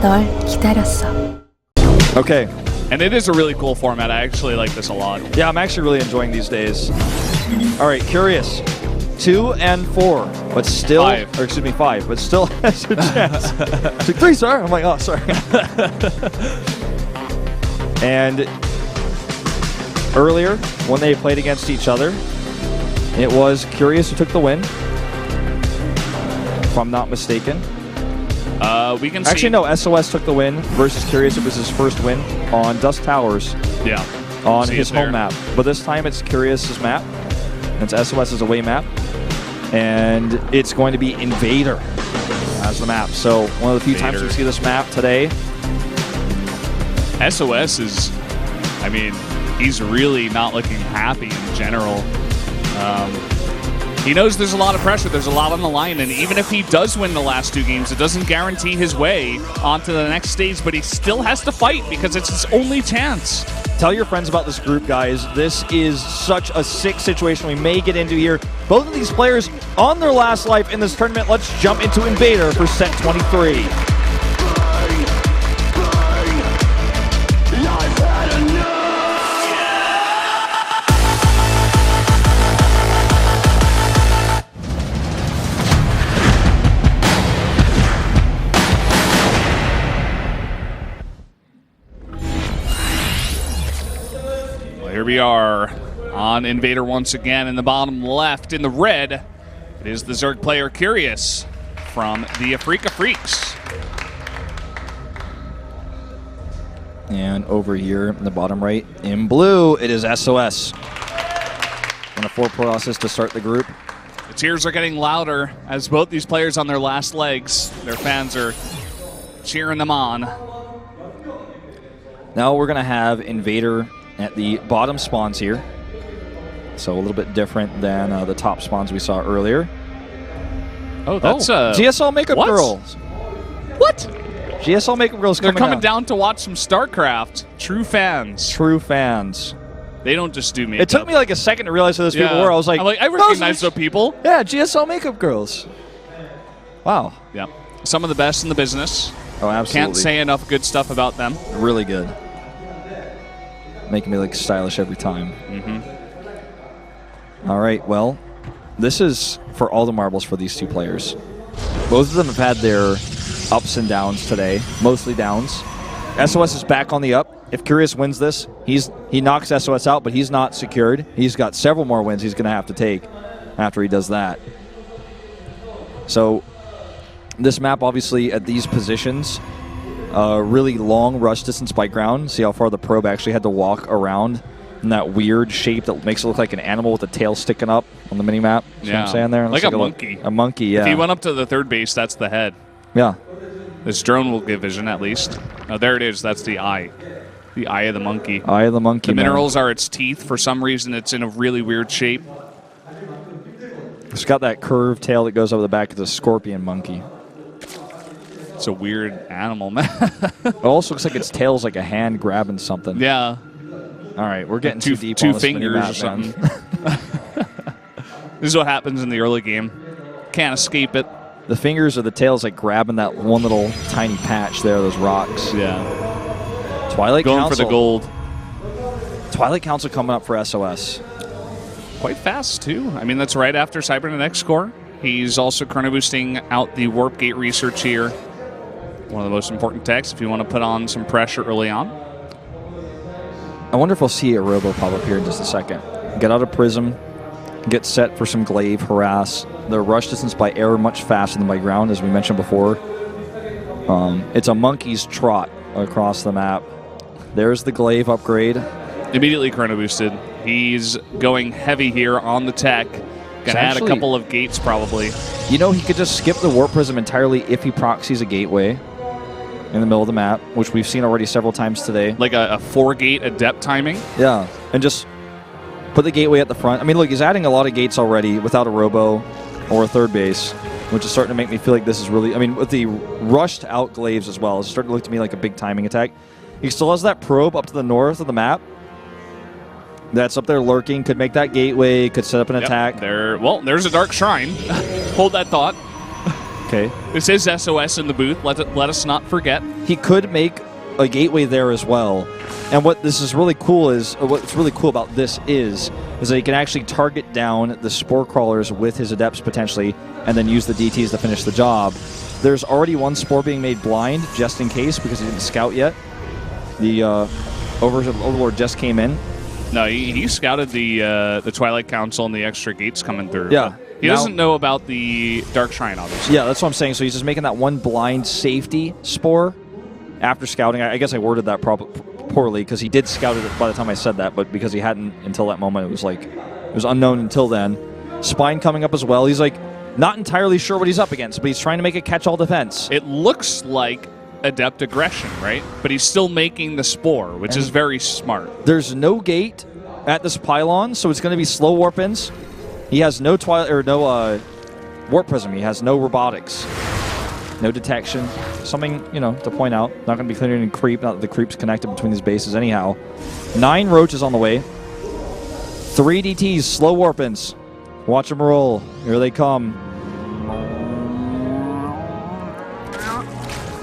널 기다렸어. Okay. And it is a really cool format. I actually like this a lot. Yeah, I'm actually really enjoying these days. All right, Curious. 2 and 4, but still, 5. or excuse me, 5, but still has a chance. It's like 3, sir. I'm like, oh, sorry. And earlier, when they played against each other, it was Curious who took the win, if I'm not mistaken. We can see. Actually, no, SOS took the win versus Curious. It was his first win on Dusk Towers. Yeah. On his home map. But this time it's Curious's map. It's SOS's away map. And it's going to be Invader as the map. So one of the few times we see this map today. SOS is, I mean, he's really not looking happy in general. He knows there's a lot of pressure, there's a lot on the line, and even if he does win the last 2 games, it doesn't guarantee his way onto the next stage, but he still has to fight because it's his only chance. Tell your friends about this group, guys. This is such a sick situation we may get into here. Both of these players on their last life in this tournament. Let's jump into Invader for set 23. Here we are on Invader once again in the bottom left. In the red, it is the Zerg player Curious from the Afrika Freaks. And over here in the bottom right, in blue, it is SOS. And a 4 process to start the group. The cheers are getting louder as both these players on their last legs. Their fans are cheering them on. Now we're going to have Invader at the bottom spawns here. So a little bit different than the top spawns we saw earlier. Oh, that's GSL Makeup what? Girls. What? GSL Makeup Girls They're coming down to watch some StarCraft. True fans. True fans. They don't just do makeup. It took me like a second to realize who those people were. I was like, I recognize those people. Yeah, GSL Makeup Girls. Wow. Yeah. Some of the best in the business. Oh, absolutely. Can't say enough good stuff about them. Really good. Making me look stylish every time. All right, well, this is for all the marbles for these 2 players. Both of them have had their ups and downs today, mostly downs. SOS is back on the up. If Curious wins this, he knocks SOS out, but he's not secured. He's got several more wins he's going to have to take after he does that. So this map, obviously, at these positions, really long rush distance by ground. See how far the probe actually had to walk around in that weird shape that makes it look like an animal with a tail sticking up on the mini-map. See what I'm saying there? Like a monkey. A monkey, yeah. If he went up to the 3rd base, that's the head. Yeah. This drone will give vision, at least. Oh, there it is. That's the eye. The eye of the monkey. Eye of the monkey, The minerals are its teeth. For some reason, it's in a really weird shape. It's got that curved tail that goes over the back. It's a scorpion monkey. It's a weird animal, man. It also looks like its tail's like a hand grabbing something. Yeah. All right, we're getting too deep two on this fingers mini-map, or something. man. This is what happens in the early game. Can't escape it. The fingers or the tail's like grabbing that one little tiny patch there, those rocks. Yeah. Twilight Going Council. for the gold. Twilight Council coming up for SOS. Quite fast, too. I mean, that's right after Cybernet X Core. He's also chrono boosting out the Warp Gate research here. One of the most important techs if you want to put on some pressure early on. I wonder if we'll see a Robo pop up here in just a second. Get out of Prism, get set for some Glaive, Harass. The rush distance by air much faster than by ground, as we mentioned before. It's a monkey's trot across the map. There's the Glaive upgrade. Immediately chrono boosted. He's going heavy here on the tech. Gonna add a couple of gates probably. You know, he could just skip the Warp Prism entirely if he proxies a gateway in the middle of the map, which we've seen already several times today. Like a 4-gate adept timing? Yeah, and just put the gateway at the front. I mean, look, he's adding a lot of gates already without a Robo or a 3rd base, which is starting to make me feel like this is really... I mean, with the rushed out Glaives as well, it's starting to look to me like a big timing attack. He still has that probe up to the north of the map. That's up there lurking, could make that gateway, could set up an attack. Well, there's a Dark Shrine. Hold that thought. Okay. This is SOS in the booth. Let us not forget. He could make a gateway there as well. And what this is really cool is, or what's really cool about this is that he can actually target down the spore crawlers with his adepts potentially, and then use the DTs to finish the job. There's already one spore being made blind just in case because he didn't scout yet. The Overlord just came in. No, he scouted the Twilight Council and the extra gates coming through. Yeah. He doesn't know about the Dark Shrine, obviously. Yeah, that's what I'm saying. So he's just making that one blind safety spore after scouting. I guess I worded that poorly because he did scout it by the time I said that, but because he hadn't until that moment, it was unknown until then. Spine coming up as well. He's like not entirely sure what he's up against, but he's trying to make a catch-all defense. It looks like adept aggression, right? But he's still making the spore, which is very smart. There's no gate at this pylon, so it's going to be slow warp-ins. He has no warp prism. He has no robotics, no detection. Something, to point out. Not going to be clearing any creep. Not that the creep's connected between these bases anyhow. 9 roaches on the way. 3 DTs, slow warp-ins. Watch them roll. Here they come.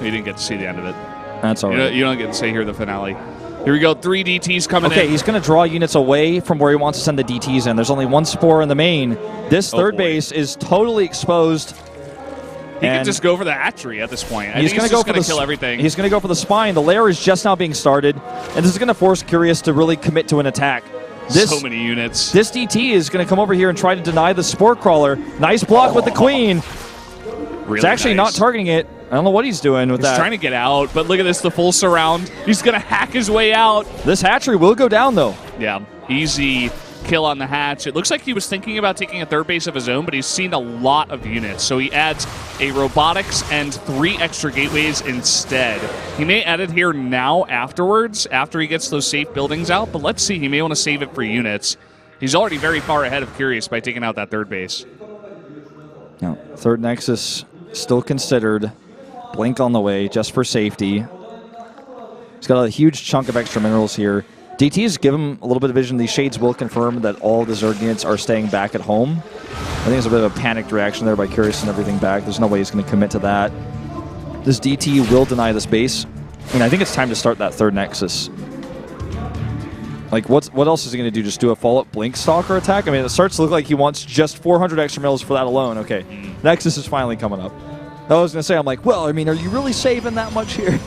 You didn't get to see the end of it. That's all right. You don't get to say here the finale. Here we go. 3 DTs coming in. Okay, he's going to draw units away from where he wants to send the DTs in. There's only 1 spore in the main. This third base is totally exposed. He can just go for the hatchery at this point. He's going to kill everything. He's going to go for the spine. The lair is just now being started, and this is going to force Curious to really commit to an attack. So many units. This DT is going to come over here and try to deny the spore crawler. Nice block with the queen. Really It's actually not targeting it. I don't know what he's doing with that. He's trying to get out, but look at this, the full surround. He's going to hack his way out. This hatchery will go down, though. Yeah, easy kill on the hatch. It looks like he was thinking about taking a third base of his own, but he's seen a lot of units. So he adds a robotics and 3 extra gateways instead. He may add it here now afterwards, after he gets those safe buildings out, but let's see. He may want to save it for units. He's already very far ahead of Curious by taking out that third base. Now, third Nexus still considered. Blink on the way, just for safety. He's got a huge chunk of extra minerals here. DTs give him a little bit of vision. These shades will confirm that all the Zerg units are staying back at home. I think it's a bit of a panicked reaction there by Curious and everything back. There's no way he's going to commit to that. This DT will deny this base. And I think it's time to start that third Nexus. Like, what else is he going to do? Just do a follow-up Blink Stalker attack? I mean, it starts to look like he wants just 400 extra minerals for that alone. Okay, Nexus is finally coming up. I was going to say, I'm like, well, I mean, are you really saving that much here?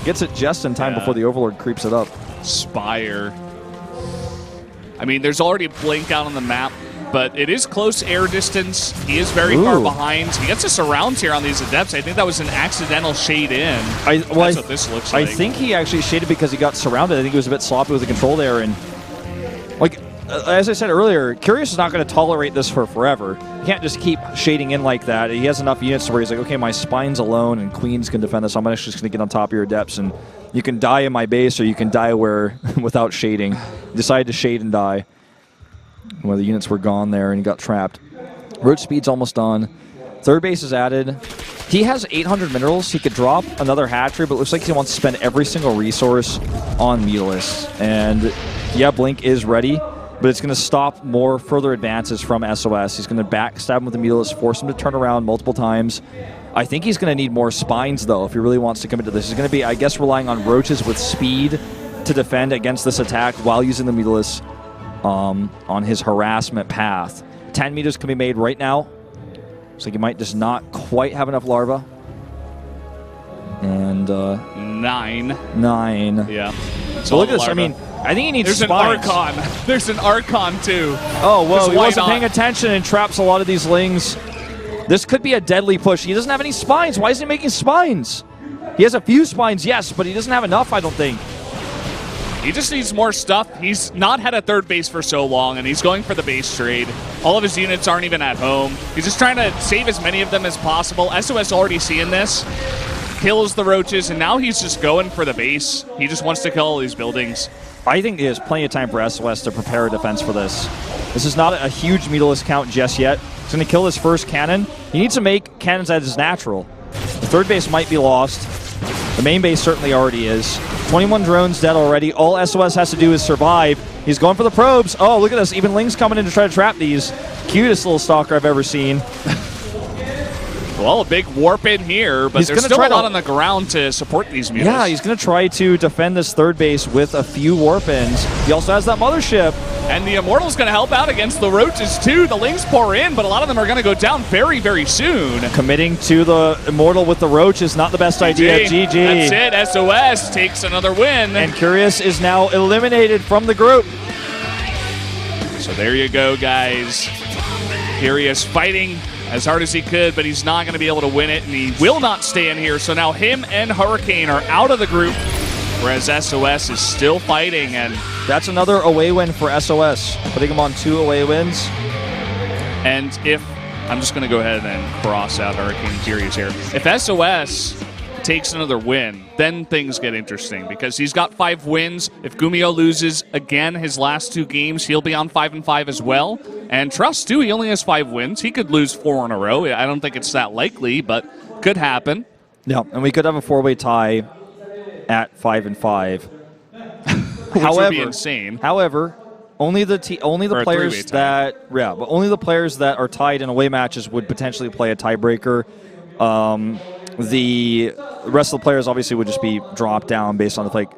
Gets it just in time before the Overlord creeps it up. Spire. I mean, there's already a blink out on the map, but it is close air distance. He is very far behind. He gets us around here on these Adepts. I think that was an accidental shade in. That's what this looks like. I think he actually shaded because he got surrounded. I think he was a bit sloppy with the control there. And, like, as I said earlier, Curious is not going to tolerate this for forever. He can't just keep shading in like that. He has enough units where he's like, okay, my spine's alone and queens can defend this. I'm actually just going to get on top of your Adepts, and you can die in my base or you can die without shading. He decided to shade and die. Well, the units were gone there and he got trapped. Roach speed's almost done. Third base is added. He has 800 minerals. He could drop another hatchery, but it looks like he wants to spend every single resource on Mutalisk. And yeah, Blink is ready, but it's going to stop more further advances from SOS. He's going to backstab him with the Mutalisk, force him to turn around multiple times. I think he's going to need more spines, though, if he really wants to commit to this. He's going to be, I guess, relying on roaches with speed to defend against this attack while using the Mutalisk on his harassment path. 10 meters can be made right now. Looks like he might just not quite have enough larvae. And 9. Yeah. So look at this. I mean, I think he needs spines. An Archon. There's an Archon, too. Oh, well, he wasn't paying attention and traps a lot of these lings. This could be a deadly push. He doesn't have any spines. Why isn't he making spines? He has a few spines, yes, but he doesn't have enough, I don't think. He just needs more stuff. He's not had a third base for so long, and he's going for the base trade. All of his units aren't even at home. He's just trying to save as many of them as possible. SOS already seeing this. Kills the roaches, and now he's just going for the base. He just wants to kill all these buildings. I think there's plenty of time for SOS to prepare a defense for this. This is not a huge Mutalisk count just yet. He's going to kill his first cannon. He needs to make cannons as natural. The third base might be lost. The main base certainly already is. 21 drones dead already. All SOS has to do is survive. He's going for the probes. Oh, look at this. Even Ling's coming in to try to trap these. Cutest little stalker I've ever seen. Well, a big warp in here, but He's there's gonna still try a lot to- on the ground to support these mules. Yeah, he's going to try to defend this third base with a few warp-ins. He also has that mothership. And the Immortal's going to help out against the Roaches, too. The Lings pour in, but a lot of them are going to go down very, very soon. Committing to the Immortal with the Roach is not the best idea. GG. That's it. SOS takes another win. And Curious is now eliminated from the group. So there you go, guys. Curious fighting as hard as he could, but he's not going to be able to win it, and he will not stay in here. So now him and Hurricane are out of the group, whereas SOS is still fighting. And That's another away win for SOS, putting him on 2 away wins. And if I'm just going to go ahead and cross out Hurricane Curious here. If SOS takes another win, then things get interesting because he's got 5 wins. If Gumio loses again his last 2 games, he'll be on 5-5 as well. And Trust too, he only has 5 wins. He could lose 4 in a row. I don't think it's that likely, but could happen. Yeah, and we could have a 4-way tie at 5-5. Which would be insane. However, only the Or a players three-way tie. but only the players that are tied in away matches would potentially play a tiebreaker. The rest of the players obviously would just be dropped down based on if like